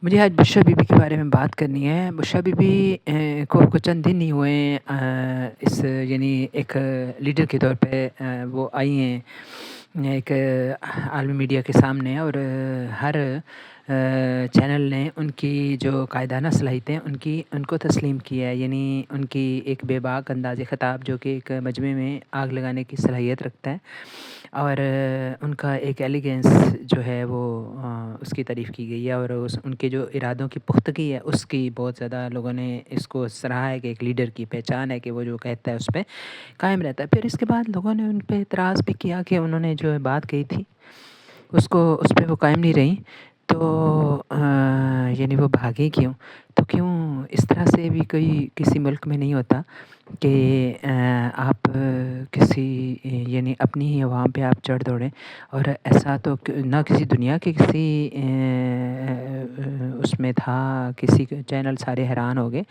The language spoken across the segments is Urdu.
مجھے آج بشریٰ بی بی کے بارے میں بات کرنی ہے۔ بشریٰ بی بی کو چند دن نہیں ہوئے ہیں اس یعنی ایک لیڈر کے طور پہ وہ آئی ہیں ایک عالمی میڈیا کے سامنے، اور ہر چینل نے ان کی جو قائدانہ صلاحیتیں ان کو تسلیم کیا ہے، یعنی ان کی ایک بے باک انداز خطاب جو کہ ایک مجمع میں آگ لگانے کی صلاحیت رکھتا ہے، اور ان کا ایک ایلیگنس جو ہے وہ اس کی تعریف کی گئی ہے، اور ان کے جو ارادوں کی پختگی ہے اس کی بہت زیادہ لوگوں نے اس کو سراہا ہے کہ ایک لیڈر کی پہچان ہے کہ وہ جو کہتا ہے اس پہ قائم رہتا ہے۔ پھر اس کے بعد لوگوں نے ان پہ اعتراض بھی کیا کہ انہوں نے جو بات کہی تھی اس پہ وہ قائم نہیں رہیں، تو یعنی وہ بھاگیں کیوں؟ تو کیوں اس طرح سے بھی کوئی کسی ملک میں نہیں ہوتا کہ آپ کسی یعنی اپنی ہی عوام پہ آپ چڑھ دوڑیں، اور ایسا تو نہ کسی دنیا کے کسی اس میں تھا، کسی چینل سارے حیران ہو گئے،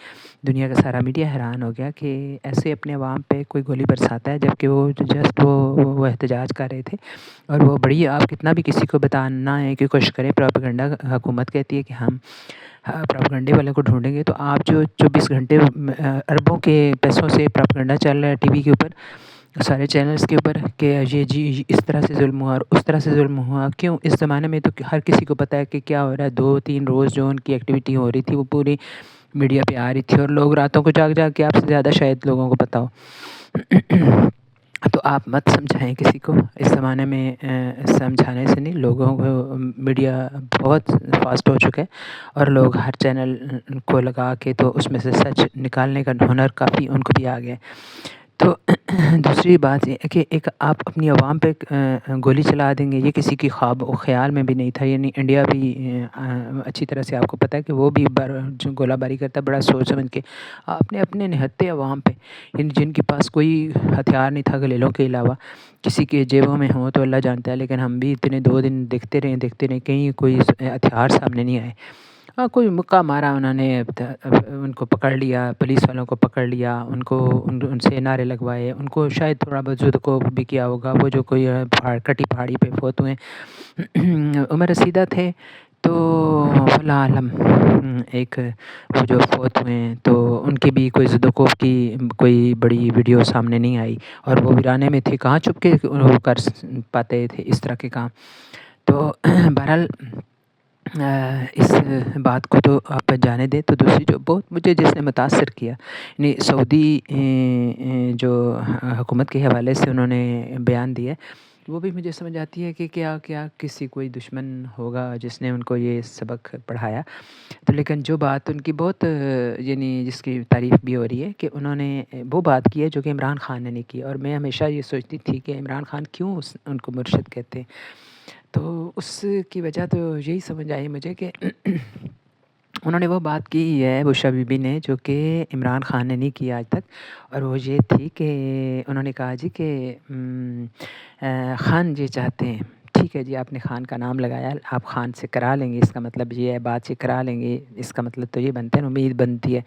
دنیا کا سارا میڈیا حیران ہو گیا کہ ایسے اپنے عوام پہ کوئی گولی برساتا ہے، جبکہ وہ جسٹ وہ احتجاج کر رہے تھے، اور وہ بڑی آپ کتنا بھی کسی کو بتانا ہے کہ کوشش کریں، پروپیگنڈا حکومت کہتی ہے کہ ہم پروپیگنڈے والے کو ڈھونڈیں گے، تو آپ جو 24 گھنٹے اربوں کے پیسوں سے پروپیگنڈا چل رہا ہے ٹی وی کے اوپر، سارے چینلز کے اوپر، کہ یہ جی اس طرح سے ظلم ہوا اور اس طرح سے ظلم ہوا، کیوں؟ اس زمانے میں تو ہر کسی کو پتہ ہے کہ کیا ہو رہا ہے، 2-3 روز جو ان کی ایکٹیویٹی ہو رہی تھی وہ پوری میڈیا پہ آ رہی تھی، اور لوگ راتوں کو جاگ جاگ کے آپ سے زیادہ شاید لوگوں کو پتہ ہو۔ تو آپ مت سمجھائیں کسی کو، اس زمانے میں سمجھانے سے نہیں، لوگوں کو میڈیا بہت فاسٹ ہو چکا ہے، اور لوگ ہر چینل کو لگا کے تو اس میں سے سچ نکالنے کا ہنر کافی ان کو بھی آ گیا ہے۔ تو دوسری بات یہ ہے کہ ایک آپ اپنی عوام پہ گولی چلا دیں گے، یہ کسی کی خواب و خیال میں بھی نہیں تھا، یعنی انڈیا بھی اچھی طرح سے آپ کو پتہ ہے کہ وہ بھی جو گولہ باری کرتا ہے بڑا سوچ سمجھ کے، آپ نے اپنے نہتے عوام پہ، یعنی جن کے پاس کوئی ہتھیار نہیں تھا گلیلوں کے علاوہ، کسی کے جیبوں میں ہوں تو اللہ جانتا ہے، لیکن ہم بھی اتنے 2 دن دیکھتے رہے کہیں کوئی ہتھیار سامنے نہیں آئے، ہاں کوئی مکہ مارا انہوں نے، ان کو پکڑ لیا، پولیس والوں کو پکڑ لیا، ان سے نعرے لگوائے، ان کو شاید تھوڑا بہت زد کو بھی کیا ہوگا، وہ جو کوئی کٹی پہاڑی پہ فوت ہوئے عمر رسیدہ تھے، تو فلاں عالم ایک وہ جو فوت ہوئے ہیں، تو ان کی بھی کوئی زد و کوب کی کوئی بڑی ویڈیو سامنے نہیں آئی، اور وہ ویرانے میں تھے، کہاں چھپ کے وہ کر پاتے تھے اس طرح کے کام۔ تو بہرحال اس بات کو تو آپ جانے دیں۔ تو دوسری جو بہت مجھے جس نے متاثر کیا، یعنی سعودی جو حکومت کے حوالے سے انہوں نے بیان دیا، وہ بھی مجھے سمجھ آتی ہے کہ کیا کسی کوئی دشمن ہوگا جس نے ان کو یہ سبق پڑھایا، تو لیکن جو بات ان کی بہت یعنی جس کی تعریف بھی ہو رہی ہے کہ انہوں نے وہ بات کی ہے جو کہ عمران خان نے نہیں کی، اور میں ہمیشہ یہ سوچتی تھی کہ عمران خان کیوں ان کو مرشد کہتے ہیں، تو اس کی وجہ تو یہی سمجھ آئی مجھے کہ انہوں نے وہ بات کی ہے بشریٰ بی بی نے جو کہ عمران خان نے نہیں کی آج تک، اور وہ یہ تھی کہ انہوں نے کہا جی کہ خان جی چاہتے ہیں، ٹھیک ہے جی آپ نے خان کا نام لگایا، آپ خان سے کرا لیں گے، اس کا مطلب یہ ہے بات چیت کرا لیں گے، اس کا مطلب تو یہ بنتا ہے، امید بنتی ہے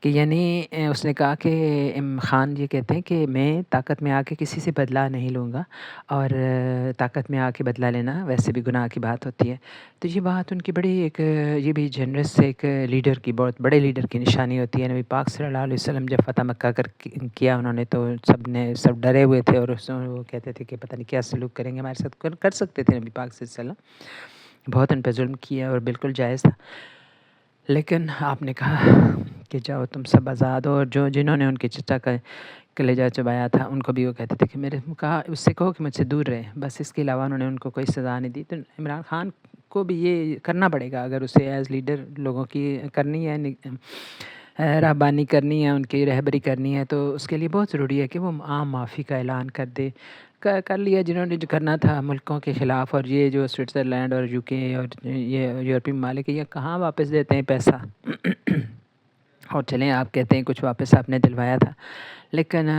کہ یعنی اس نے کہا کہ خان یہ کہتے ہیں کہ میں طاقت میں آ کے کسی سے بدلہ نہیں لوں گا، اور طاقت میں آ کے بدلہ لینا ویسے بھی گناہ کی بات ہوتی ہے۔ تو یہ بات ان کی بڑی ایک یہ بھی جنرس ایک لیڈر کی، بہت بڑے لیڈر کی نشانی ہوتی ہے۔ نبی پاک صلی اللہ علیہ وسلم جب فتح مکہ کیا انہوں نے، تو سب ڈرے ہوئے تھے، اور وہ کہتے تھے کہ پتہ نہیں کیا سلوک کریں گے ہمارے ساتھ، کر سکتے تھے نبی پاک صلی اللہ علیہ وسلم، بہت ان پہ ظلم کیا اور بالکل جائز تھا، لیکن آپ نے کہا کہ جاؤ تم سب آزاد ہو، اور جنہوں نے ان کے چچا کا کلیجہ چبایا تھا ان کو بھی وہ کہتے تھے کہ میرے کہا اس سے کہو کہ مجھ سے دور رہے، بس اس کے علاوہ انہوں نے ان کو کوئی سزا نہیں دی۔ تو عمران خان کو بھی یہ کرنا پڑے گا اگر اسے ایز لیڈر لوگوں کی کرنی ہے، رہبانی کرنی ہے، ان کی رہبری کرنی ہے، تو اس کے لیے بہت ضروری ہے کہ وہ عام معافی کا اعلان کر دے، کر لیا جنہوں نے جو کرنا تھا ملکوں کے خلاف، اور یہ جو سوئٹزرلینڈ اور یو کے اور یہ یورپی ممالک یہ کہاں واپس دیتے ہیں پیسہ اور چلیں آپ کہتے ہیں کچھ واپس آپ نے دلوایا تھا، لیکن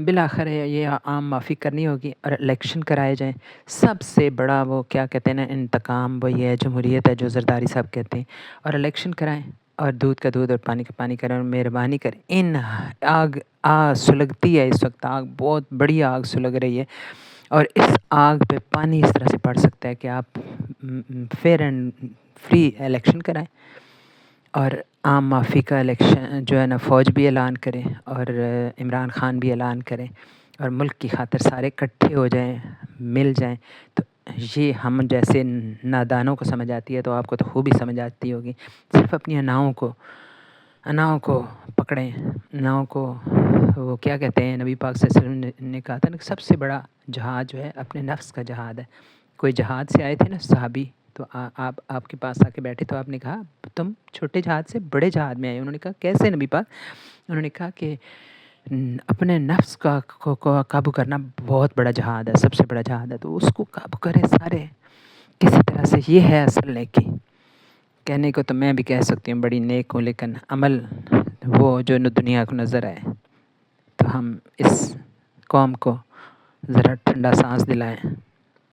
بالآخر یہ عام معافی کرنی ہوگی، اور الیکشن کرائے جائیں۔ سب سے بڑا وہ کیا کہتے ہیں نا انتقام، وہ یہ ہے جمہوریت ہے جو زرداری صاحب کہتے ہیں، اور الیکشن کرائیں، اور دودھ کا دودھ اور پانی کا پانی کریں، اور مہربانی کریں آگ سلگتی ہے اس وقت، آگ بہت بڑی آگ سلگ رہی ہے، اور اس آگ پہ پانی اس طرح سے پڑ سکتا ہے کہ آپ فیئر اینڈ فری الیکشن کرائیں اور عام معافی کا الیکشن جو ہے نا فوج بھی اعلان کریں اور عمران خان بھی اعلان کریں اور ملک کی خاطر سارے اکٹھے ہو جائیں، مل جائیں. تو یہ ہم جیسے نادانوں کو سمجھ آتی ہے تو آپ کو تو خوب ہی سمجھ آتی ہوگی. صرف اپنی اناؤں کو پکڑیں، اناؤں کو وہ کیا کہتے ہیں، نبی پاک صلی اللہ علیہ وسلم نے کہا تھا نا کہ سب سے بڑا جہاد جو ہے اپنے نفس کا جہاد ہے. کوئی جہاد سے آئے تھے نا صحابی، تو آپ کے پاس آ کے بیٹھے تو آپ نے کہا تم چھوٹے جہاد سے بڑے جہاد میں آئے. انہوں نے کہا کیسے نبی پاک؟ انہوں نے کہا کہ اپنے نفس کا قابو کرنا بہت بڑا جہاد ہے، سب سے بڑا جہاد ہے، تو اس کو قابو کریں سارے کسی طرح سے. یہ ہے اصل نیکی. کہنے کو تو میں بھی کہہ سکتی ہوں بڑی نیک ہوں، لیکن عمل وہ جو دنیا کو نظر آئے. تو ہم اس قوم کو ذرا ٹھنڈا سانس دلائیں.